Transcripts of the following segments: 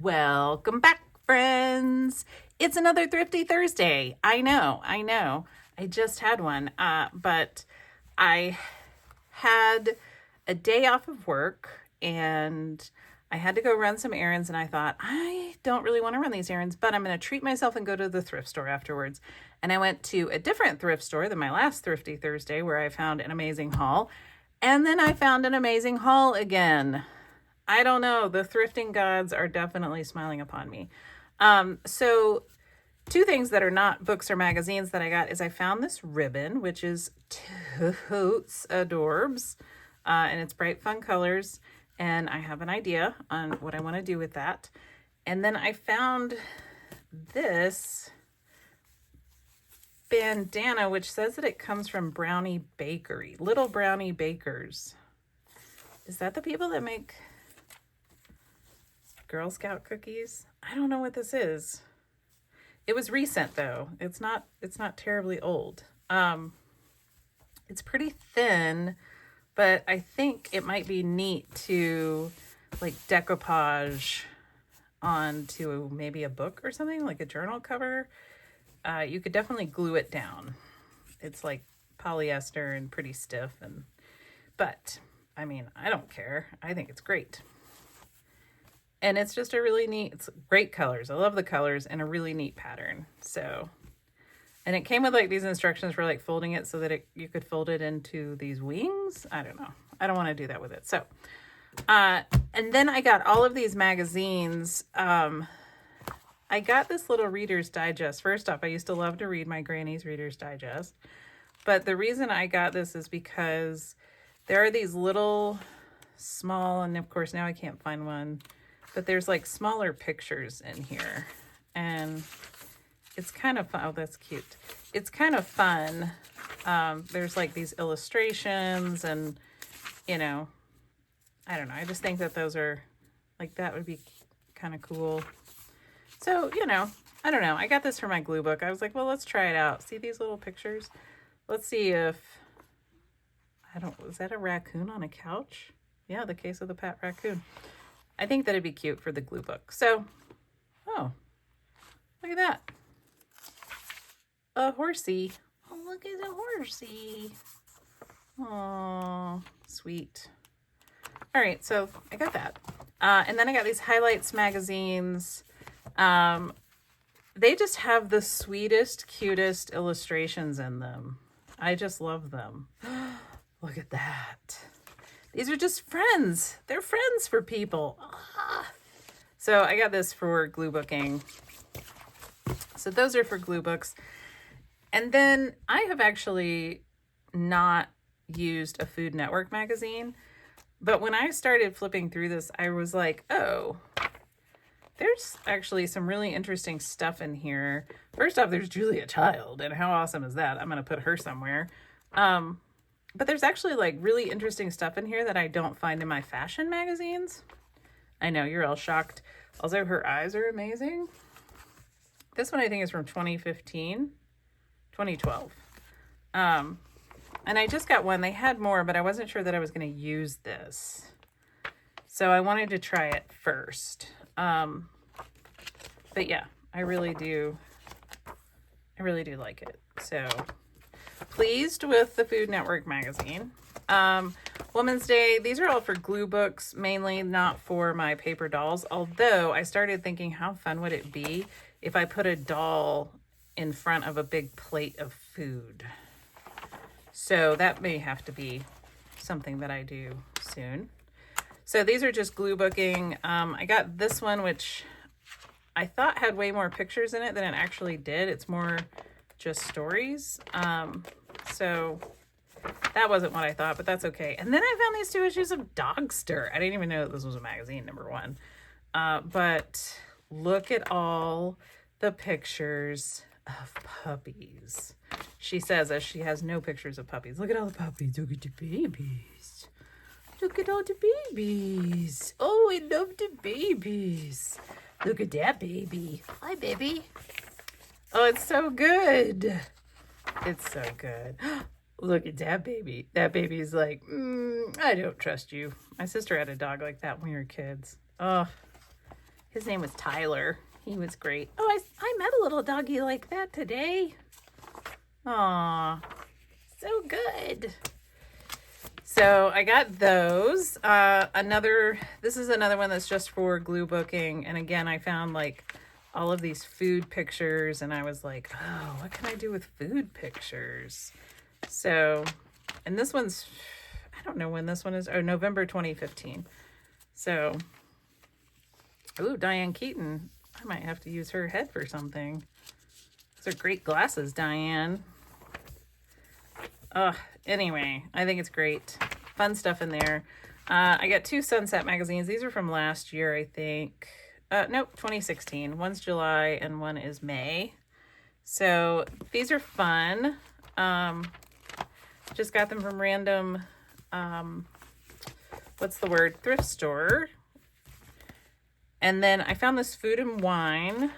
Welcome back, friends. It's another Thrifty Thursday. I know. I just had one, but I had a day off of work and I had to go run some errands, and I thought, I don't really want to run these errands, but I'm going to treat myself and go to the thrift store afterwards. And I went to a different thrift store than my last Thrifty Thursday, where I found an amazing haul. And then I found an amazing haul again. I don't know. The thrifting gods are definitely smiling upon me. So two things that are not books or magazines that I got is I found this ribbon, which is totes adorbs, and it's bright, fun colors. And I have an idea on what I want to do with that. And then I found this bandana, which says that it comes from Brownie Bakery, Little Brownie Bakers. Is that the people that make Girl Scout cookies? I don't know what this is. It was recent though. It's not terribly old. It's pretty thin, but I think it might be neat to like decoupage onto maybe a book or something, like a journal cover. You could definitely glue it down. It's like polyester and pretty stiff, but I mean, I don't care. I think it's great. And it's just a really neat, it's great colors. I love the colors and a really neat pattern. So, and it came with like these instructions for like folding it so that you could fold it into these wings. I don't know. I don't want to do that with it. So, and then I got all of these magazines. I got this little Reader's Digest. First off, I used to love to read my granny's Reader's Digest. But the reason I got this is because there are these little small, and of course now I can't find one, but there's like smaller pictures in here. And it's kind of fun. Oh, that's cute. It's kind of fun. There's like these illustrations and, you know, I don't know. I just think that those are like, that would be kind of cool. So, you know, I don't know. I got this for my glue book. I was like, well, let's try it out. See these little pictures? Let's see if, is that a raccoon on a couch? Yeah, the case of the pet raccoon. I think that'd be cute for the glue book. So, oh, look at that. A horsey. Oh, look at the horsey. Oh, sweet. All right, so I got that. And then I got these Highlights magazines. They just have the sweetest, cutest illustrations in them. I just love them. Look at that. These are just friends. They're friends for people. Ah. So I got this for glue booking. So those are for glue books. And then I have actually not used a Food Network magazine. But when I started flipping through this, I was like, oh, there's actually some really interesting stuff in here. First off, there's Julia Child, and how awesome is that? I'm going to put her somewhere. But there's actually like really interesting stuff in here that I don't find in my fashion magazines. I know, you're all shocked. Also, her eyes are amazing. This one I think is from 2015, 2012. And I just got one. They had more, but I wasn't sure that I was going to use this. So I wanted to try it first. But yeah, I really do like it. So pleased with the Food Network magazine. Women's Day, these are all for glue books, mainly, not for my paper dolls. Although I started thinking, how fun would it be if I put a doll in front of a big plate of food? So that may have to be something that I do soon. So these are just glue booking. I got this one, which I thought had way more pictures in it than it actually did. It's more just stories. So that wasn't what I thought, but that's okay. And then I found these 2 issues of Dogster. I didn't even know that this was a magazine, number one. But look at all the pictures of puppies. She says, as she has no pictures of puppies. Look at all the puppies. Look at the babies. Look at all the babies. Oh, I love the babies. Look at that baby. Hi, baby. Oh, it's so good. It's so good. Look at that baby. That baby's like, I don't trust you. My sister had a dog like that when we were kids. Oh, His name was Tyler. He was great. Oh, I met a little doggy like that today. Aw, so good. So I got those. This is another one that's just for glue booking. And again, I found like all of these food pictures and I was like, oh, what can I do with food pictures? So, and this one's, I don't know when this one is. Oh, November 2015. So, ooh, Diane Keaton. I might have to use her head for something. Those are great glasses, Diane. Anyway, I think it's great. Fun stuff in there. I got 2 Sunset magazines. These are from last year, I think. Nope, 2016. One's July and one is May. So these are fun. Just got them from random, thrift store. And then I found this Food and Wine.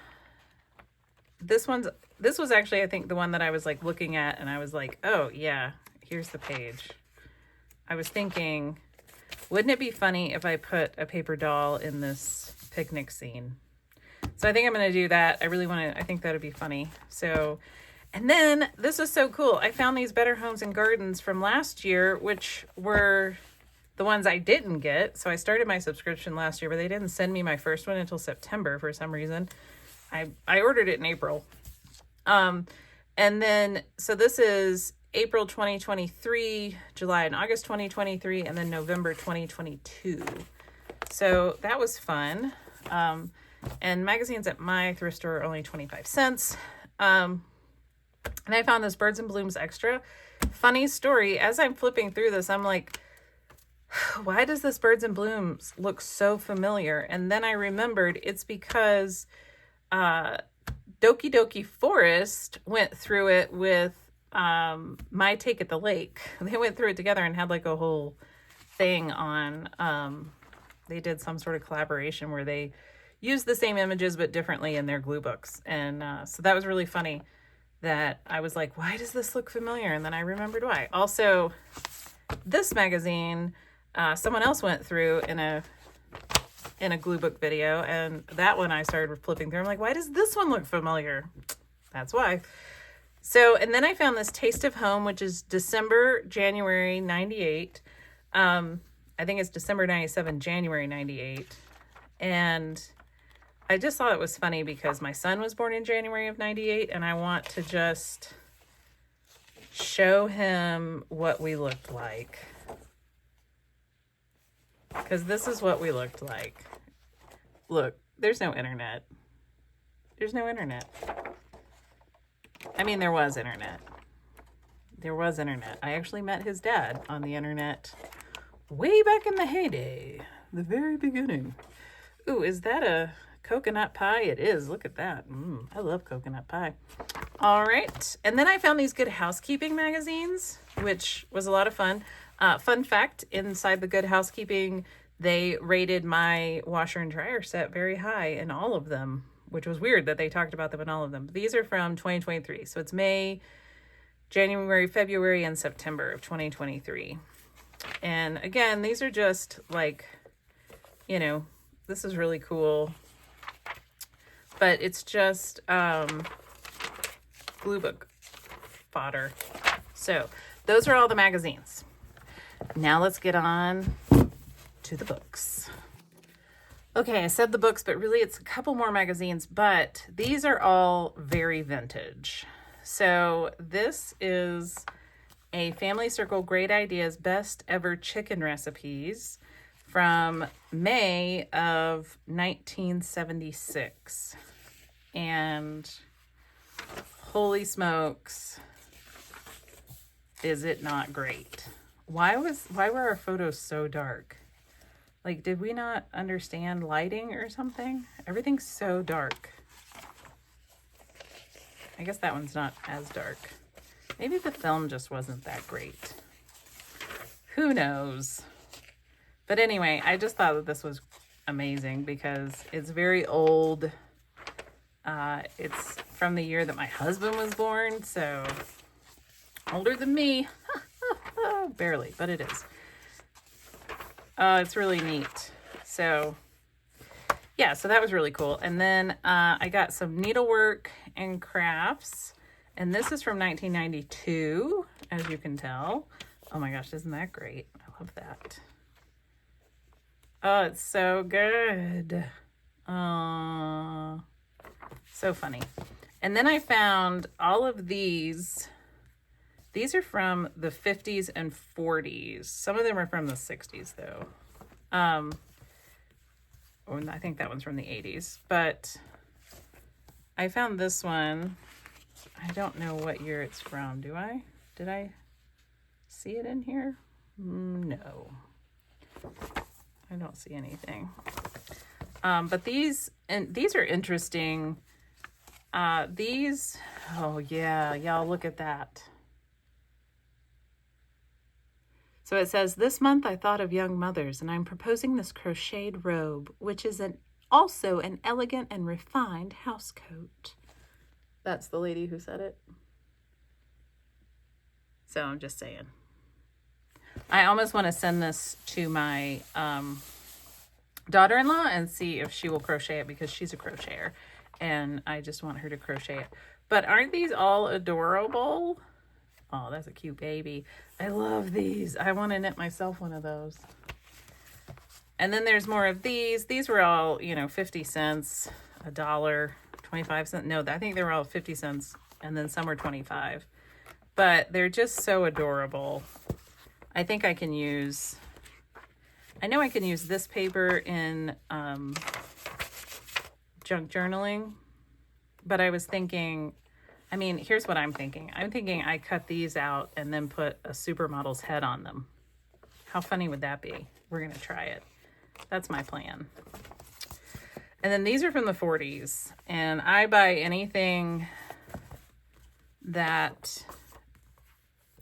This was actually, I think, the one that I was like looking at and I was like, oh yeah, here's the page. I was thinking, wouldn't it be funny if I put a paper doll in this picnic scene? So I think I'm going to do that. I think that would be funny. So, and then this was so cool. I found these Better Homes and Gardens from last year, which were the ones I didn't get. So I started my subscription last year, but they didn't send me my first one until September for some reason. I ordered it in April. And then, so this is April 2023, July and August 2023, and then November 2022. So that was fun. And magazines at my thrift store are only 25 cents. And I found this Birds and Blooms Extra. Funny story, as I'm flipping through this, I'm like, why does this Birds and Blooms look so familiar? And then I remembered it's because Doki Doki Forest went through it with My Take at the Lake. They went through it together and had like a whole thing on, they did some sort of collaboration where they used the same images but differently in their glue books. And so that was really funny that I was like, why does this look familiar? And then I remembered why. Also, this magazine, someone else went through in a glue book video, and that one I started flipping through. I'm like, why does this one look familiar? That's why. So, and then I found this Taste of Home, which is January 98. I think it's December 97, January 98. And I just thought it was funny because my son was born in January of 98, and I want to just show him what we looked like. Because this is what we looked like. Look, there's no internet. There's no internet. I mean, there was internet. There was internet. I actually met his dad on the internet way back in the heyday. The very beginning. Ooh, is that a coconut pie? It is. Look at that. I love coconut pie. All right. And then I found these Good Housekeeping magazines, which was a lot of fun. Fun fact, inside the Good Housekeeping, they rated my washer and dryer set very high in all of them, which was weird that they talked about them in all of them. These are from 2023. So it's May, January, February, and September of 2023. And again, these are just like, you know, this is really cool. But it's just glue book fodder. So those are all the magazines. Now let's get on to the books. Okay, I said the books, but really it's a couple more magazines, but these are all very vintage. So this is a Family Circle Great Ideas Best Ever Chicken Recipes from May of 1976. And holy smokes, is it not great? Why were our photos so dark? Like, did we not understand lighting or something? Everything's so dark. I guess that one's not as dark. Maybe the film just wasn't that great. Who knows? But anyway, I just thought that this was amazing because it's very old. It's from the year that my husband was born, so older than me. Barely, but it is. It's really neat. So yeah, so that was really cool. And then I got some needlework and crafts. And this is from 1992, as you can tell. Oh my gosh, isn't that great? I love that. Oh, it's so good. So funny. And then I found all of these. These are from the 50s and 40s. Some of them are from the 60s, though. I think that one's from the 80s. But I found this one. I don't know what year it's from. Do I? Did I see it in here? No. I don't see anything. But these are interesting. These, oh yeah, y'all look at that. So it says, this month I thought of young mothers, and I'm proposing this crocheted robe, which is also an elegant and refined house coat. That's the lady who said it. So I'm just saying. I almost want to send this to my daughter-in-law and see if she will crochet it, because she's a crocheter, and I just want her to crochet it. But aren't these all adorable? Oh, that's a cute baby. I love these. I want to knit myself one of those. And then there's more of these. These were all, 50 cents, $1, 25 cents. No, I think they were all 50 cents, and then some were 25. But they're just so adorable. I think I can use, I know I can use this paper in junk journaling, but I was thinking, here's what I'm thinking. I'm thinking I cut these out and then put a supermodel's head on them. How funny would that be? We're going to try it. That's my plan. And then these are from the 40s. And I buy anything that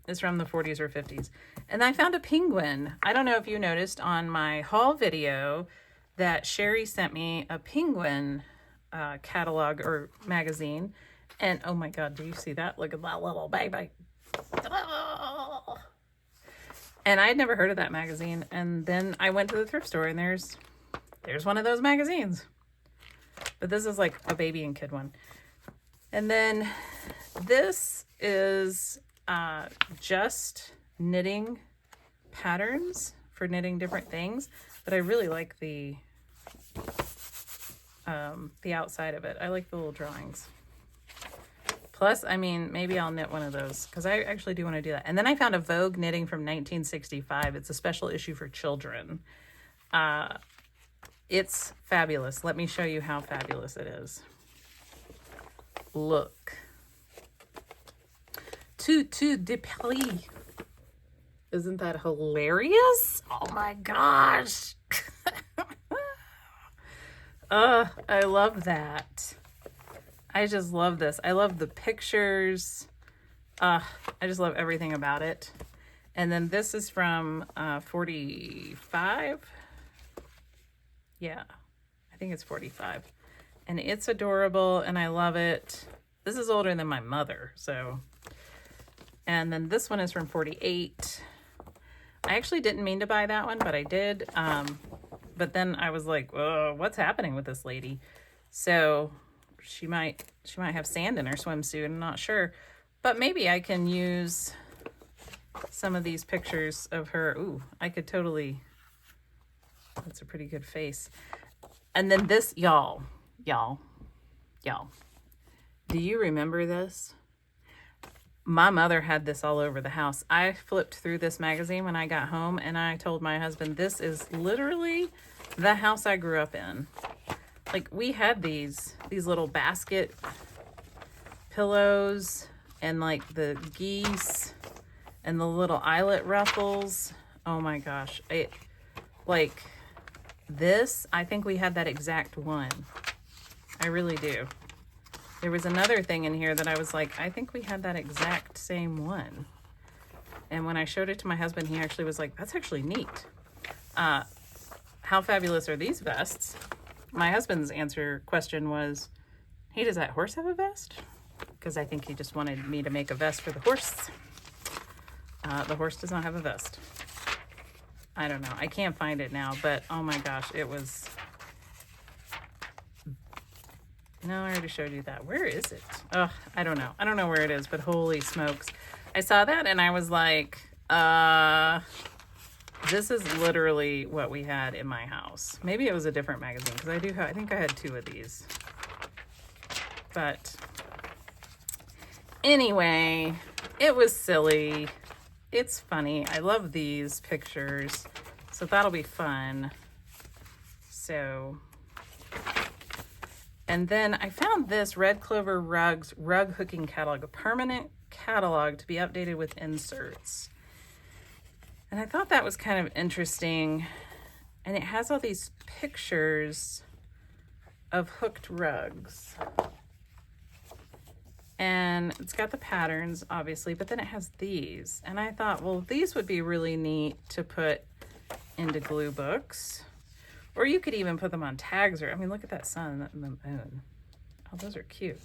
is from the 40s or 50s. And I found a penguin. I don't know if you noticed on my haul video that Sherry sent me a penguin catalog or magazine. And oh my God, do you see that? Look at that little baby. Oh. And I had never heard of that magazine. And then I went to the thrift store, and there's one of those magazines. But this is like a baby and kid one. And then this is just knitting patterns for knitting different things. But I really like the outside of it. I like the little drawings. Plus, maybe I'll knit one of those, because I actually do want to do that. And then I found a Vogue knitting from 1965. It's a special issue for children. It's fabulous. Let me show you how fabulous it is. Look. Tutu de Paris. Isn't that hilarious? Oh my gosh. I love that. I just love this. I love the pictures. I just love everything about it. And then this is from 45. Yeah, I think it's 45. And it's adorable, and I love it. This is older than my mother, so. And then this one is from 48. I actually didn't mean to buy that one, but I did. But then I was like, whoa, what's happening with this lady? So she might have sand in her swimsuit. I'm not sure. But maybe I can use some of these pictures of her. Ooh, I could totally. That's a pretty good face. And then this, y'all. Do you remember this? My mother had this all over the house. I flipped through this magazine when I got home, and I told my husband, this is literally the house I grew up in. Like, we had these little basket pillows, and like the geese and the little eyelet ruffles. Oh my gosh. This, I think we had that exact one. I really do. There was another thing in here that I was like, I think we had that exact same one. And when I showed it to my husband, he actually was like, that's actually neat. How fabulous are these vests? My husband's question was, hey, does that horse have a vest? Because I think he just wanted me to make a vest for the horse. The horse does not have a vest. I don't know. I can't find it now, but oh my gosh, it was No, I already showed you that. Where is it? Oh, I don't know. I don't know where it is, but holy smokes. I saw that and I was like, this is literally what we had in my house. Maybe it was a different magazine because I think I had 2 of these. But anyway, it was silly. It's funny. I love these pictures. So that'll be fun. So, and then I found this Red Clover Rugs rug hooking catalog, a permanent catalog to be updated with inserts. And I thought that was kind of interesting. And it has all these pictures of hooked rugs. And it's got the patterns, obviously, but then it has these. And I thought, well, these would be really neat to put into glue books. Or you could even put them on tags. Or I mean, look at that sun and the moon. Oh, those are cute.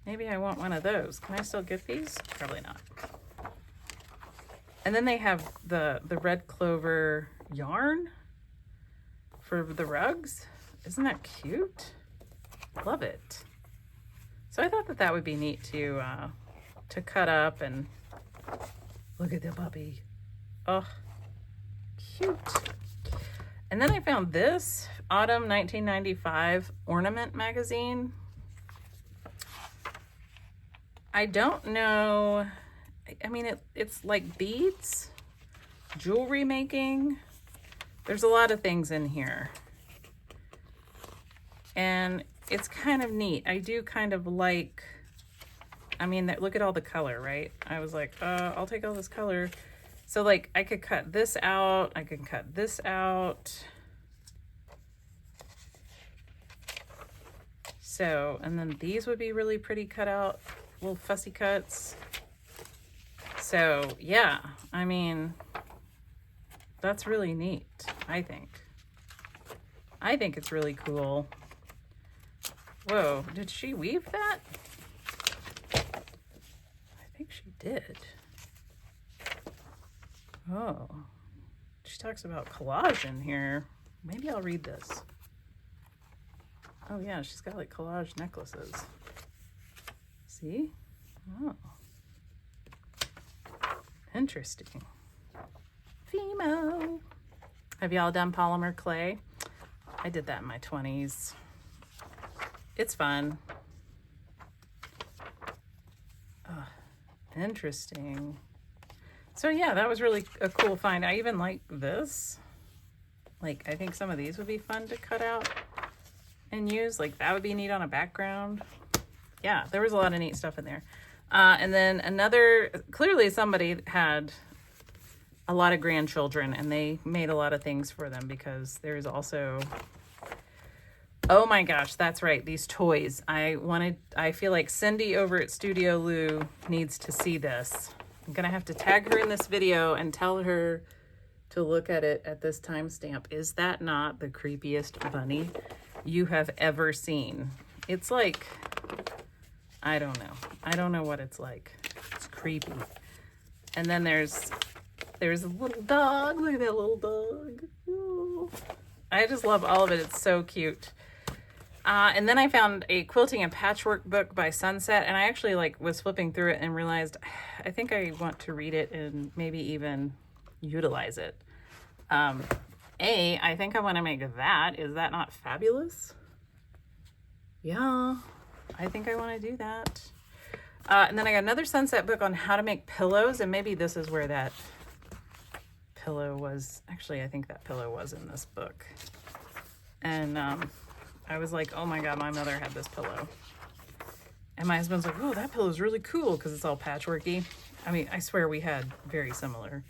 Maybe I want one of those. Can I still get these? Probably not. And then they have the red clover yarn for the rugs. Isn't that cute? Love it. So I thought that would be neat to cut up. And look at the puppy. Oh, cute. And then I found this Autumn 1995 Ornament magazine. I don't know. I mean, it's like beads, jewelry making. There's a lot of things in here. And it's kind of neat. I do kind of like, I mean, look at all the color, right? I was like, I'll take all this color. So like I could cut this out. I could cut this out. So, and then these would be really pretty cut out, little fussy cuts. So yeah, I mean, that's really neat, I think. I think it's really cool. Whoa, did she weave that? I think she did. Oh, she talks about collage in here. Maybe I'll read this. Oh yeah, she's got like collage necklaces. See? Oh. Interesting. Fimo. Have y'all done polymer clay? I did that in my 20s. It's fun. Interesting. So yeah, that was really a cool find. I even like this. Like, I think some of these would be fun to cut out and use. Like, that would be neat on a background. Yeah, there was a lot of neat stuff in there. And then clearly somebody had a lot of grandchildren and they made a lot of things for them, because there's also, oh my gosh, that's right, these toys. I feel like Cindy over at Studio Lou needs to see this. I'm gonna have to tag her in this video and tell her to look at it at this timestamp. Is that not the creepiest bunny you have ever seen? It's like, I don't know. I don't know what it's like. It's creepy. And then there's a little dog. Look at that little dog. Oh. I just love all of it. It's so cute. And then I found a quilting and patchwork book by Sunset, and I actually was flipping through it and realized I think I want to read it and maybe even utilize it. I think I want to make that. Is that not fabulous? Yeah, I think I want to do that. And then I got another Sunset book on how to make pillows, and maybe this is where that pillow was. Actually, I think that pillow was in this book. And I was like, oh my God, my mother had this pillow. And my husband's like, oh, that pillow is really cool because it's all patchworky. I mean, I swear we had very similar.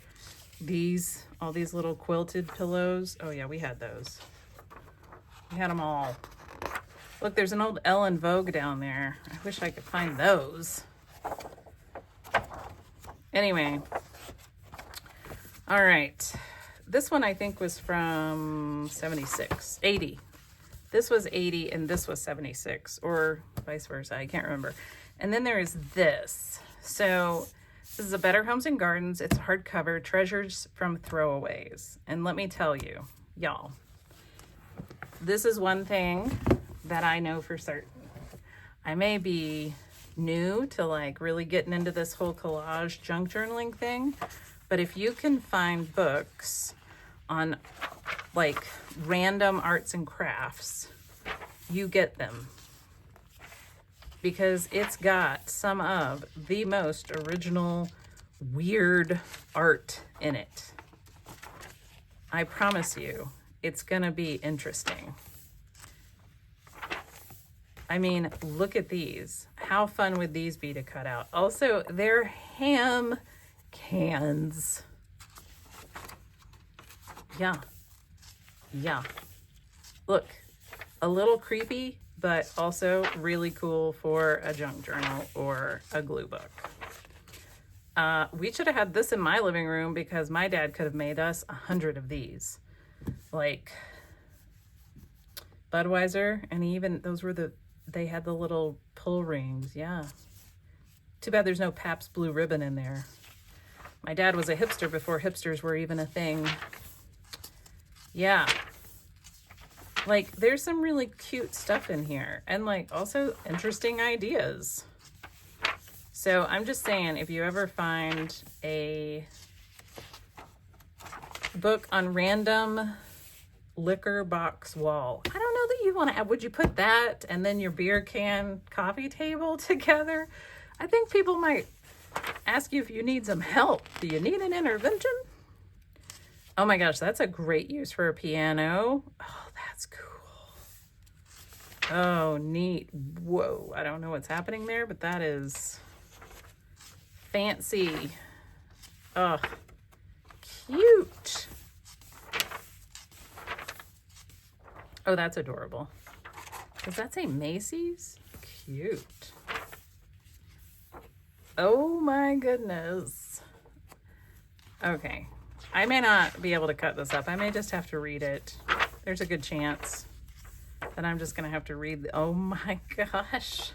All these little quilted pillows. Oh yeah, we had those. We had them all. Look, there's an old Ellen Vogue down there. I wish I could find those. Anyway. All right. This one I think was from 80. This was 80 and this was 76, or vice versa. I can't remember. And then there is this. So this is a Better Homes and Gardens. It's hardcover, Treasures from Throwaways. And let me tell you, y'all, this is one thing that I know for certain. I may be new to like really getting into this whole collage junk journaling thing, but if you can find books on like random arts and crafts, you get them, because it's got some of the most original weird art in it. I promise you, it's gonna be interesting. I mean, look at these. How fun would these be to cut out? Also, they're ham cans. Yeah. Look, a little creepy, but also really cool for a junk journal or a glue book. We should have had this in my living room because my dad could have made us 100 of these. Like Budweiser, and even those were they had the little pull rings. Yeah. Too bad there's no Pabst Blue Ribbon in there. My dad was a hipster before hipsters were even a thing. Yeah. Like, there's some really cute stuff in here, and like also interesting ideas. So I'm just saying, if you ever find a book on random liquor box wall, I don't know that you want to add, would you put that and then your beer can coffee table together? I think people might ask you if you need some help. Do you need an intervention? Oh my gosh, that's a great use for a piano. Oh, that's cool. Oh, neat. Whoa, I don't know what's happening there, but that is fancy. Oh, cute. Oh, that's adorable. Does that say Macy's? Cute. Oh my goodness. Okay. I may not be able to cut this up. I may just have to read it. There's a good chance that I'm just going to have to read. Oh my gosh.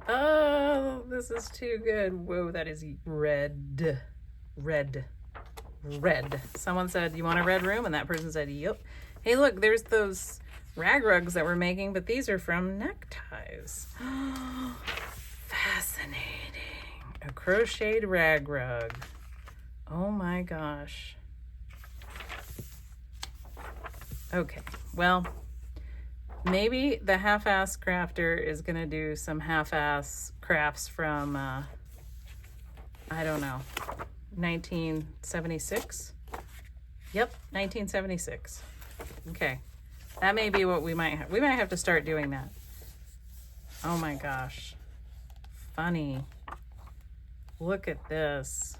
Oh, this is too good. Whoa, that is red. Someone said, you want a red room? And that person said, yep. Hey, look, there's those rag rugs that we're making, but these are from neckties. Fascinating. A crocheted rag rug. Oh my gosh. Okay, well, maybe the half-ass crafter is gonna do some half-ass crafts from, I don't know, 1976? Yep, 1976. Okay, that may be what we might have. We might have to start doing that. Oh my gosh. Funny. Look at this.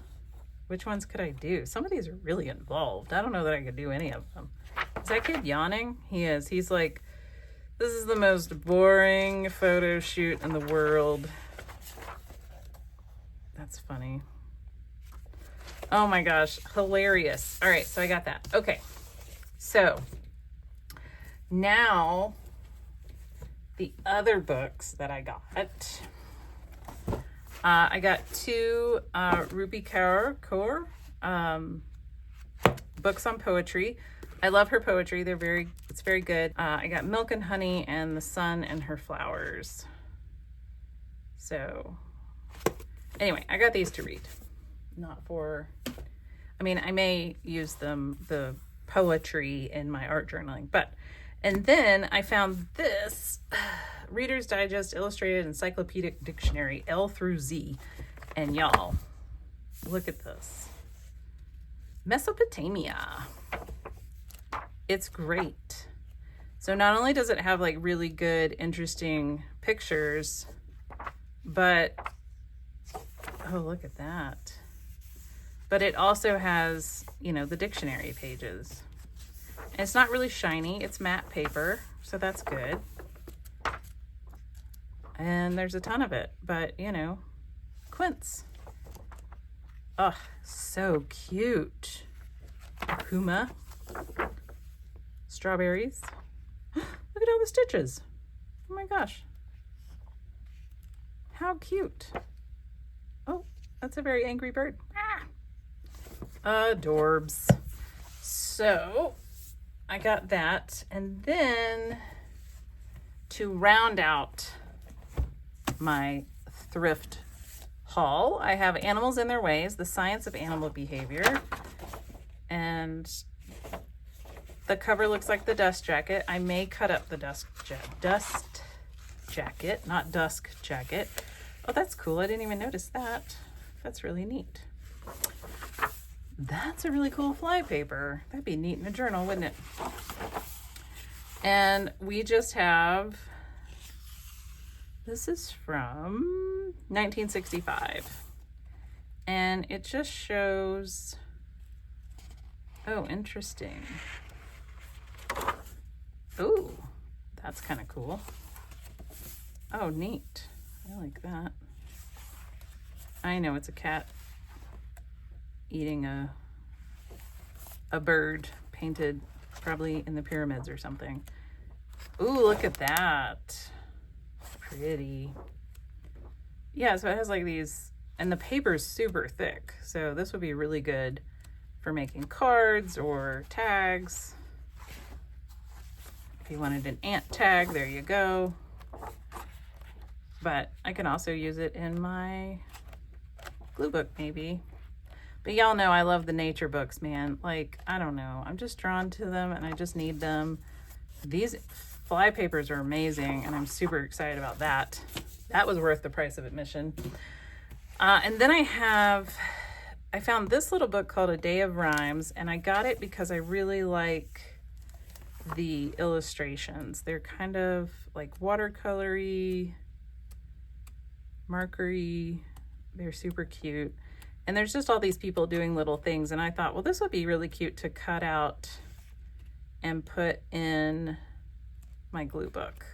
Which ones could I do? Some of these are really involved. I don't know that I could do any of them. Is that kid yawning? He is. He's like, this is the most boring photo shoot in the world. That's funny. Oh my gosh, hilarious. All right, so I got that. Okay, so now the other books that I got. I got two Rupi Kaur books on poetry. I love her poetry. It's very good. I got Milk and Honey and The Sun and Her Flowers. So anyway, I got these to read. Not for, I mean, I may use the poetry in my art journaling, and then I found this Reader's Digest Illustrated Encyclopedic Dictionary L through Z. And y'all, look at this. Mesopotamia. It's great. So not only does it have like really good, interesting pictures, but, oh, look at that. But it also has, you know, the dictionary pages. And it's not really shiny, it's matte paper, so that's good. And there's a ton of it, but you know, quince. Oh, so cute. Huma. Strawberries. Look at all the stitches. Oh my gosh. How cute. Oh, that's a very angry bird. Ah. Adorbs. So I got that, and then to round out my thrift haul, I have Animals in Their Ways, The Science of Animal Behavior. And the cover looks like the dust jacket. I may cut up the dust jacket, not dusk jacket. Oh, that's cool. I didn't even notice that. That's really neat. That's a really cool fly paper. That'd be neat in a journal, wouldn't it? And we just have, this is from 1965. And it just shows, oh, interesting. Oh, that's kind of cool. Oh, neat. I like that. I know it's a cat eating a bird painted probably in the pyramids or something. Ooh, look at that. Pretty. Yeah, so it has like these, and the paper's super thick. So this would be really good for making cards or tags. If you wanted an ant tag, there you go. But I can also use it in my glue book maybe. But y'all know I love the nature books, man. Like, I don't know. I'm just drawn to them and I just need them. These fly papers are amazing and I'm super excited about that. That was worth the price of admission. And then I found this little book called A Day of Rhymes, and I got it because I really like the illustrations. They're kind of like watercolory, markery. They're super cute. And there's just all these people doing little things. And I thought, well, this would be really cute to cut out and put in my glue book.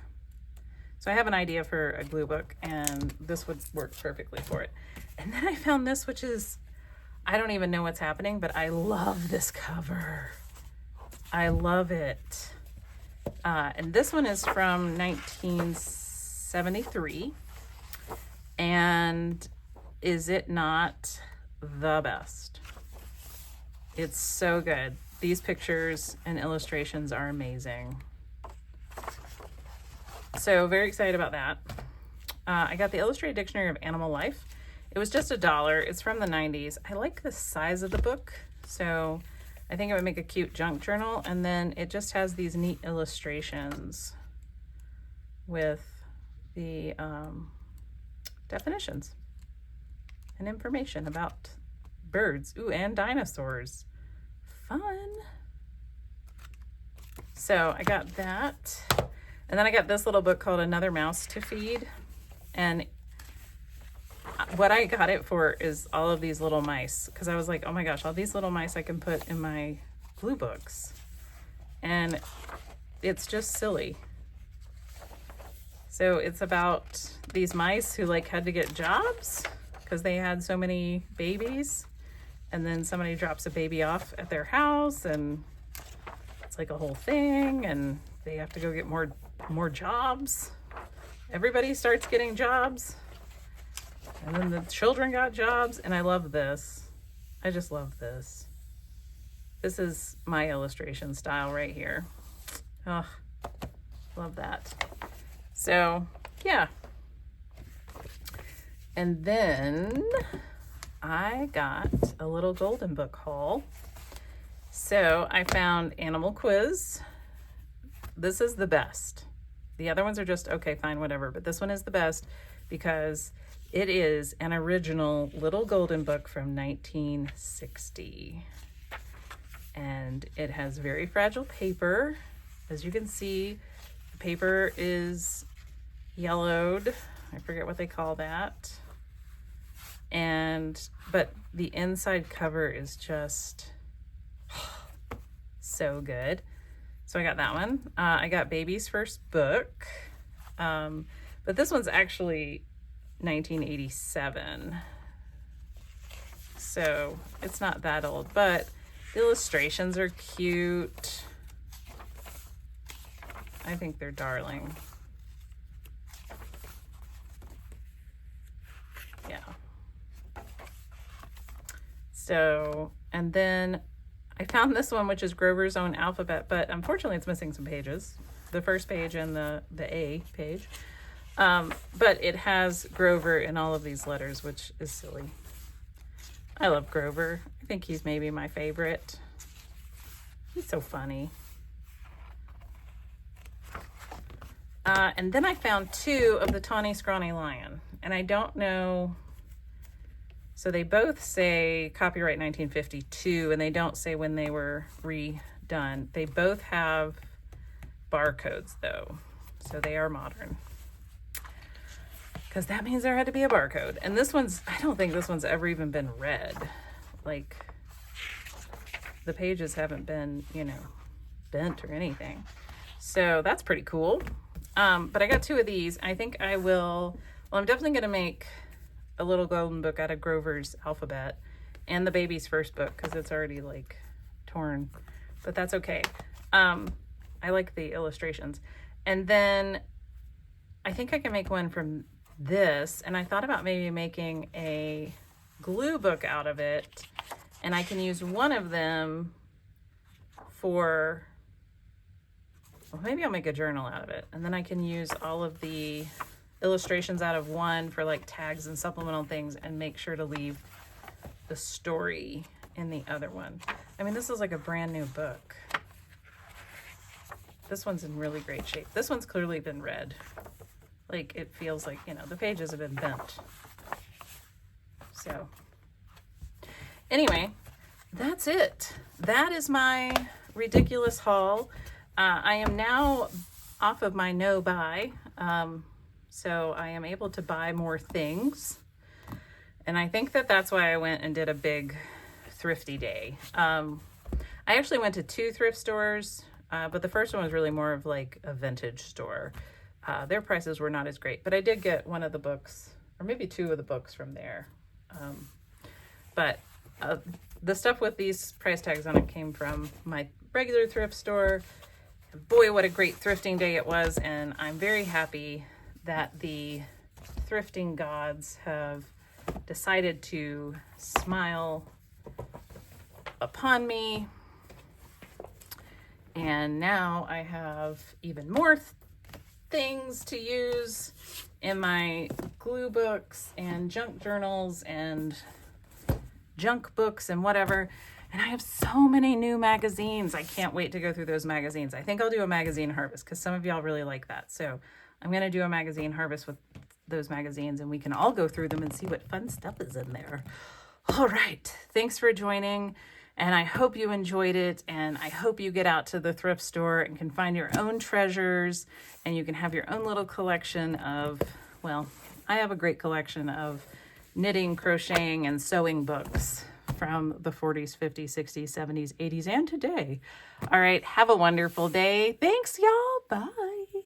So I have an idea for a glue book and this would work perfectly for it. And then I found this, which is, I don't even know what's happening, but I love this cover. I love it. And this one is from 1973. And is it not the best? It's so good. These pictures and illustrations are amazing. So very excited about that. I got the Illustrated Dictionary of Animal Life. It was just $1. It's from the 90s. I like the size of the book, so I think it would make a cute junk journal. And then it just has these neat illustrations with the definitions and information about birds. Ooh, and dinosaurs. Fun. So I got that. And then I got this little book called Another Mouse to Feed. And what I got it for is all of these little mice. Because I was like, oh my gosh, all these little mice I can put in my glue books. And it's just silly. So it's about these mice who like had to get jobs because they had so many babies. And then somebody drops a baby off at their house and it's like a whole thing. And they have to go get more jobs. Everybody starts getting jobs. And then the children got jobs. And I love this. I just love this. This is my illustration style right here. Oh, love that. So, yeah. And then I got a little golden book haul. So I found Animal Quiz. This is the best. The other ones are just, okay, fine, whatever. But this one is the best because it is an original little golden book from 1960. And it has very fragile paper. As you can see, the paper is yellowed. I forget what they call that. But the inside cover is just so good. So I got that one. I got Baby's First Book. But this one's actually 1987. So it's not that old, but the illustrations are cute. I think they're darling. Yeah. So, and then I found this one, which is Grover's Own Alphabet, but unfortunately it's missing some pages. the first page and the A page. But it has Grover in all of these letters, which is silly. I love Grover. I think he's maybe my favorite. He's so funny. And then I found 2 of the Tawny Scrawny Lion. And I don't know. So they both say copyright 1952, and they don't say when they were redone. They both have barcodes, though. So they are modern. Because that means there had to be a barcode. And this one's, I don't think this one's ever even been read. Like, the pages haven't been, you know, bent or anything. So that's pretty cool. But I got 2 of these. I think I will, well, I'm definitely going to make a little golden book out of Grover's alphabet and the baby's first book because it's already like torn, but that's okay. I like the illustrations. And then I think I can make one from this, and I thought about maybe making a glue book out of it, and I can use one of them for, well, maybe I'll make a journal out of it, and then I can use all of the illustrations out of one for like tags and supplemental things and make sure to leave the story in the other one. I mean, this is like a brand new book. This one's in really great shape. This one's clearly been read. Like, it feels like, you know, the pages have been bent. So anyway, that's it. That is my ridiculous haul. I am now off of my no buy. So I am able to buy more things. And I think that that's why I went and did a big thrifty day. I actually went to 2 thrift stores, but the first one was really more of like a vintage store. Their prices were not as great, but I did get one of the books, or maybe 2 of the books from there. But the stuff with these price tags on it came from my regular thrift store. Boy, what a great thrifting day it was. And I'm very happy that the thrifting gods have decided to smile upon me. And now I have even more things to use in my glue books and junk journals and junk books and whatever. And I have so many new magazines. I can't wait to go through those magazines. I think I'll do a magazine harvest because some of y'all really like that. So I'm going to do a magazine harvest with those magazines, and we can all go through them and see what fun stuff is in there. All right. Thanks for joining. And I hope you enjoyed it. And I hope you get out to the thrift store and can find your own treasures, and you can have your own little collection of, well, I have a great collection of knitting, crocheting, and sewing books from the 40s, 50s, 60s, 70s, 80s, and today. All right. Have a wonderful day. Thanks, y'all. Bye.